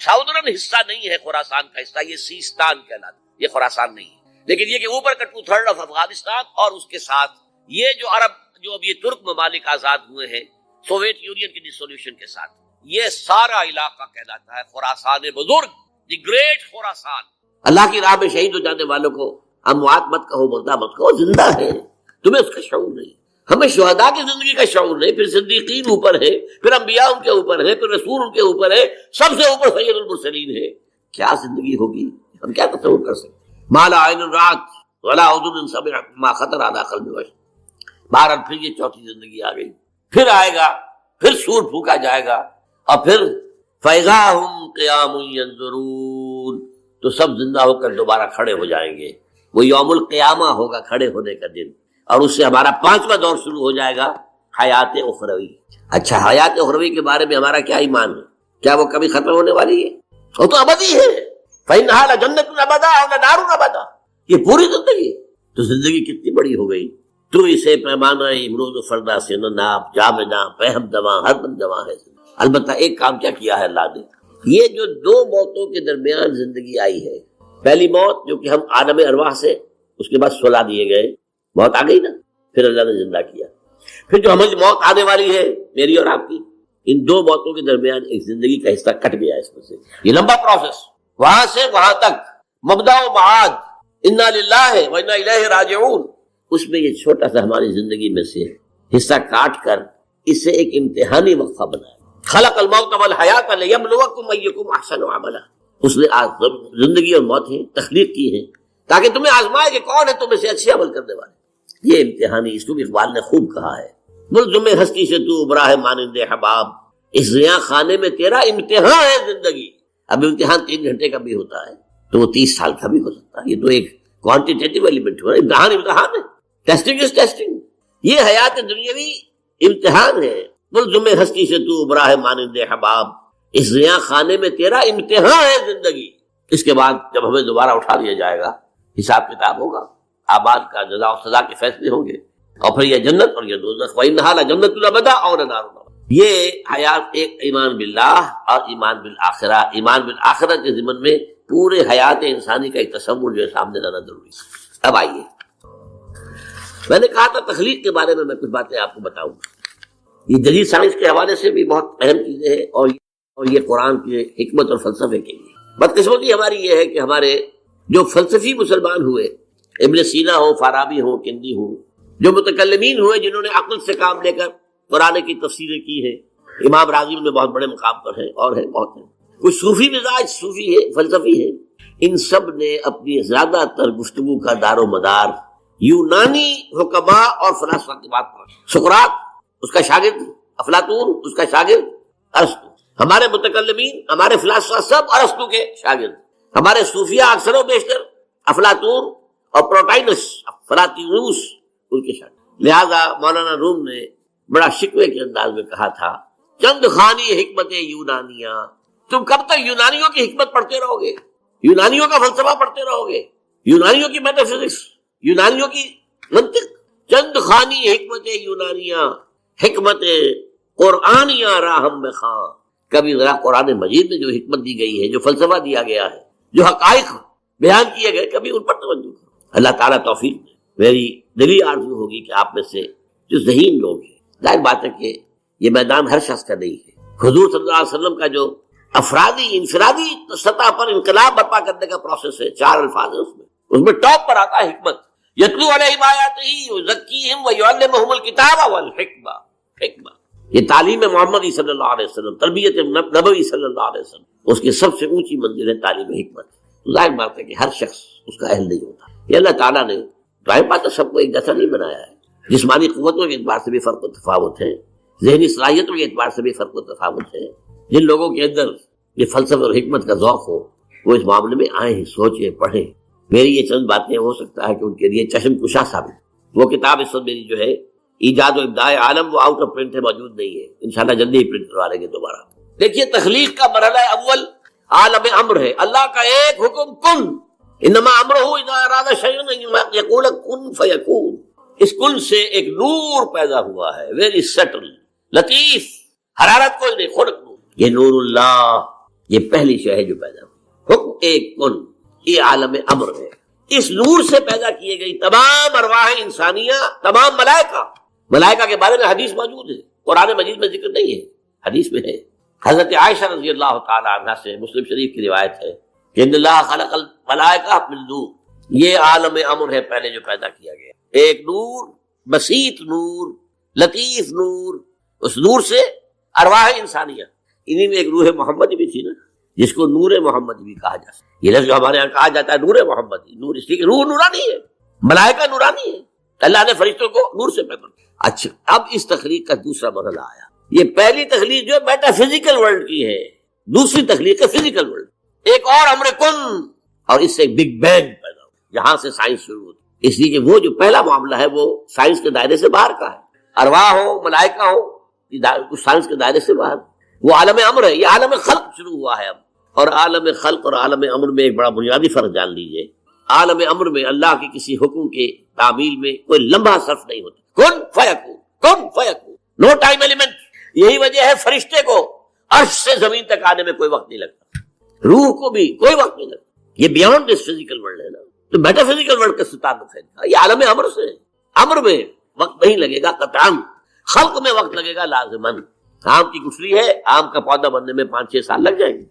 ساؤدرن حصہ نہیں ہے خراسان کا حصہ، یہ سیستان کہلاتا ہے، یہ خراسان نہیں ہے، لیکن یہ کہ اوپر کا 2/3 آف افغانستان، اور اس کے ساتھ یہ جو عرب، جو اب یہ ترک ممالک آزاد ہوئے ہیں سوویت یونین کی ڈسولوشن کے ساتھ، یہ سارا علاقہ کہلاتا ہے خراسان بزرگ، دی گریٹ خراسان۔ اللہ کی راہ میں شہید ہو جانے والوں کو اموات مت کہو، مردہ مت کہو، زندہ ہے، تمہیں اس کا شعور نہیں۔ ہمیں شہداء کی زندگی کا شعور نہیں، پھر صدیقین اوپر ہے، پھر انبیاء ان کے اوپر ہے، پھر رسول ان کے اوپر ہے، سب سے اوپر سید المرسلین ہے۔ کیا زندگی ہوگی، ہم کیا تصور کر سکتے؟ مالا عین رات ولا اذن سمعت ما خطر علی قلب بشر۔ بہرحال پھر یہ چوتھی زندگی آ گئی، پھر آئے گا، پھر سور پھونکا جائے گا، اور پھر فَإِذَا هُمْ قِيَامٌ يَنظُرُونَ، تو سب زندہ ہو کر دوبارہ کھڑے ہو جائیں گے۔ وہ یوم القیامہ ہوگا، کھڑے ہونے کا دن، اور اس سے ہمارا 5واں دور شروع ہو جائے گا، حیات اخروی۔ اچھا، حیات اخروی کے بارے میں ہمارا کیا ایمان ہے؟ کیا وہ کبھی ختم ہونے والی ہے؟ وہ تو ابدی ہے۔ فَإِنَّهَا لَجَنَّةٌ أَبَدًا وَلَنَارٌ أَبَدًا، یہ پوری زندگی۔ تو زندگی کتنی بڑی ہو گئی۔ تو اسے پیمانہ امروز و فردا سے نہ ناپ، جامداں پہم دواں ہر دم جواں ہے۔ البتہ ایک کام کیا ہے اللہ نے، یہ جو 2 موتوں کے درمیان زندگی آئی ہے، پہلی موت جو کہ ہم عالم ارواح سے، اس کے بعد سلا دیے گئے، موت آ گئی نا، پھر اللہ نے زندہ کیا۔ پھر جو ہمیں موت آنے والی ہے، میری اور آپ کی، ان 2 موتوں کے درمیان ایک زندگی کا حصہ کٹ گیا اس میں سے۔ یہ لمبا پروسیس، وہاں سے وہاں تک، مبدا و معاد، انا للہ و انا الیہ راجعون، اس میں یہ چھوٹا سا ہماری زندگی میں سے حصہ کاٹ کر اسے ایک امتحانی وقفہ بنایا۔ خلق الموت والحیات لیبلوکم ایکم احسن عملا، اس نے زندگی اور موتیں تخلیق کی ہیں تاکہ تمہیں آزمائے کہ کون ہے تم میں سے اچھے عمل کرنے والے۔ یہ امتحانی، اس کو بھی اقبال نے خوب کہا ہے، ملزم ہستی سے تو ابراہ مانند حباب، اس زیاں خانے میں تیرا امتحان ہے زندگی۔ اب امتحان 3 گھنٹے کا بھی ہوتا ہے تو وہ 30 سال کا بھی ہو سکتا ہے، یہ تو ایک کوانٹیٹیٹیو ایلیمنٹ ہو رہا ہے، امتحان ہے، ٹیسٹنگ از ٹیسٹنگ۔ یہ حیات دنیاوی امتحان ہے، ملزم ہستی سے تو ابراہ مانند حباب، اس زیاں خانے میں تیرا امتحان ہے زندگی۔ اس کے بعد جب ہمیں دوبارہ اٹھا دیا جائے گا، حساب کتاب ہوگا، آباد کا جزا و سزا کے فیصلے ہوں گے، اور پھر یہ جنت اور یہ دوزخ، وَإِنَّهَا لَجَنَّةٌ أَبَدًا وَلَنَارٌ أَبَدًا۔ یہ حیات ایک ایمان باللہ اور ایمان بالآخرہ، ایمان بالآخرہ کے ضمن میں پورے حیات انسانی کا ایک تصور جو ہے سامنے لانا ضروری ہے۔ اب آئیے، میں نے کہا تھا تخلیق کے بارے میں کچھ باتیں آپ کو بتاؤں گا۔ یہ جدید سائنس کے حوالے سے بھی بہت اہم چیزیں ہیں، اور یہ قرآن کی حکمت اور فلسفے کے لیے۔ بدقسمتی ہماری یہ ہے کہ ہمارے جو فلسفی مسلمان ہوئے، ابن سینا ہو، فارابی ہو، کندی ہو، جو متکلمین ہوئے جنہوں نے عقل سے کام لے کر قرآن کی تفسیریں کی ہیں، امام راغب میں بہت بڑے مقام پر ہیں، اور ہیں بہت ہیں، کچھ صوفی مزاج صوفی ہے، فلسفی ہے، ان سب نے اپنی زیادہ تر گفتگو کا دار و مدار یونانی حکماء اور فلاسفہ کی بات پر۔ سقراط اس کا شاگرد، افلاطون اس کا شاگرد، ارسطو۔ ہمارے متکلمین، ہمارے فلاسفہ سب ارسطو کے شاگرد، ہمارے صوفیاء اکثر و بیشتر افلاطون اور پروٹائنس، فلاطینوس ان کے شاگرد۔ لہذا مولانا روم نے بڑا شکوے کے انداز میں کہا تھا، چند خانی حکمت یونانیہ، تم کب تک یونانیوں کی حکمت پڑھتے رہو گے؟ یونانیوں کا فلسفہ پڑھتے رہو گے، یونانیوں کی میٹا فزکس، یونانیوں کی منطق، چند خانی حکمت یونانیہ، حکمت قرآنیہ راہم میں خاں. کبھی ذرا قرآن مجید میں جو حکمت دی گئی ہے، جو فلسفہ دیا گیا ہے، جو حقائق بیان کیے گئے، کبھی ان پر توجہ کرو. اللہ تعالیٰ توفیق دے. میری دلی آرزو ہوگی کہ آپ میں سے جو ذہین لوگ ہیں، ظاہر بات ہے کہ یہ میدان ہر شخص کا نہیں ہے. حضور صلی اللہ علیہ وسلم کا جو افرادی انفرادی سطح پر انقلاب برپا کرنے کا پروسیس ہے، 4 الفاظ ہیں اس میں ٹاپ پر آتا ہے حکمت. یتلو علیہم آیاتہ ویزکیہم ویعلمہم الکتاب والحکمہ. حکمہ یہ تعلیم محمدی صلی اللہ علیہ وسلم، تربیت نبوی صلی اللہ علیہ وسلم، اس کی سب سے اونچی منزل ہے تعلیم حکمت. ظاہر بات ہے کہ ہر شخص اس کا اہل نہیں ہوتا. یہ اللہ تعالیٰ نے ظاہر بات ہے سب کو ایک جیسا نہیں بنایا ہے. جسمانی قوتوں کے اعتبار سے بھی فرق و تفاوت ہے، ذہنی صلاحیتوں کے اعتبار سے بھی فرق و تفاوت ہے. جن لوگوں کے اندر یہ فلسفہ اور حکمت کا ذوق ہو وہ اس معاملے میں آئیں، سوچیں، پڑھیں. میری یہ چند باتیں ہو سکتا ہے کہ ان کے لیے چشم کشا ثابت. وہ کتاب اس وقت میری جو ہے ایجاد و ابداع عالم، وہ آؤٹ آف پرنٹ ہے، موجود نہیں ہے. انشاءاللہ جلدی ہی پرنٹ کروا لیں گے دوبارہ. دیکھیے تخلیق کا مرحلہ اول عالم امر ہے. اللہ کا ایک حکم کن، انما امرہ اذا اراد شیئا ان یقول کن فیکون. اس کن سے ایک نور پیدا ہوا ہے، ویری سٹل، لطیف، حرارت کوئی نہیں، خلق نور. یہ نور اللہ، یہ پہلی شے ہے جو پیدا ہوئی. حکم ایک کن، یہ عالم امر ہے. اس نور سے پیدا کیے گئی تمام ارواح انسانیہ، تمام ملائکہ. ملائکہ کے بارے میں حدیث موجود ہے، قرآن مجید میں ذکر نہیں ہے، حدیث میں ہے. حضرت عائشہ رضی اللہ تعالی عنہ سے مسلم شریف کی روایت ہے کہ ان اللہ خلق الملائکہ من نور. یہ عالم امر ہے پہلے جو پیدا کیا گیا، ایک نور، بسیط نور، لطیف نور. اس نور سے ارواح انسانیہ، انہی میں ایک روح محمدی بھی تھی نا، جس کو نور محمدی بھی کہا جاتا ہے. یہ لفظ جو ہمارے یہاں کہا جاتا ہے نور محمدی، نور اس لیے کہ روح نورانی ہے، ملائکہ نورانی ہے. اللہ نے فرشتوں کو نور سے پیدا کیا. اچھا، اب اس تخلیق کا دوسرا مرحلہ آیا. یہ پہلی تخلیق جو میٹا فزیکل ورلڈ کی ہے، دوسری تخلیق ہے فزیکل ورلڈ. ایک اور امر کن، اور اس سے ایک بگ بینگ پیدا ہو. یہاں سے سائنس شروع ہوتی، اس لیے کہ وہ جو پہلا معاملہ ہے وہ سائنس کے دائرے سے باہر کا ہے. ارواح ہو، ملائکہ ہو، سائنس کے دائرے سے باہر. وہ عالم امر ہے. یہ عالم خلق شروع ہوا ہے اب. اور عالم خلق اور عالم امر میں ایک بڑا بنیادی فرق جان لیجئے. عالم امر میں اللہ کے کسی حکم کے تعمیل میں کوئی لمحہ صرف نہیں ہوتا. کن فیکون، کن فیکون، نو ٹائم ایلیمنٹ. یہی وجہ ہے فرشتے کو عرش سے زمین تک آنے میں کوئی وقت نہیں لگتا، روح کو بھی کوئی وقت نہیں لگتا. یہ بیانڈ دس فزیکل ورلڈ ہے نا. تو میٹا فزیکل ورلڈ کا تعلق ہے. یہ عالم امر سے. امر میں وقت نہیں لگے گا قطعاً، خلق میں وقت لگے گا لازماً. آم کی گٹھلی ہے، آم کا پودا بننے میں 5-6 سال لگ جائیں گے.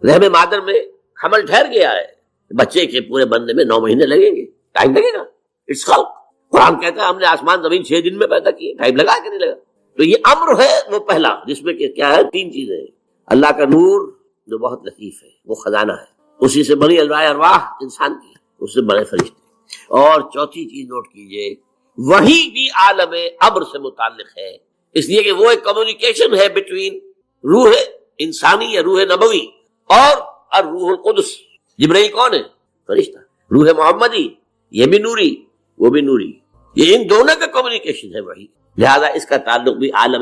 رحم مادر میں حمل ٹھہر گیا ہے، بچے کے پورے بننے میں 9 مہینے لگیں گے. ٹائم لگے گا. اٹس خلق. قرآن کہتا ہے ہم نے آسمان زمین 6 دن میں پیدا کیے. ٹائم لگا کہ نہیں لگا؟ تو یہ امر ہے وہ پہلا، جس میں کہ کیا ہے 3 چیزیں ہیں. اللہ کا نور جو بہت لطیف ہے، وہ خزانہ ہے، اسی سے بنی ارواح انسان کی، اس سے بنے فرشتے. اور چوتھی چیز نوٹ کیجئے، وہی بھی عالم امر سے متعلق ہے، اس لیے کہ وہ ایک کمیونیکیشن ہے بٹوین روح انسانی یا روح نبوی اور الروح القدس. جبرائیل کون ہے؟ فرشتہ. روح محمدی یہ بھی نوری، وہ بھی نوری. یہ ان دونوں کا کمیونیکیشن ہے وہی. لہذا اس کا تعلق بھی عالم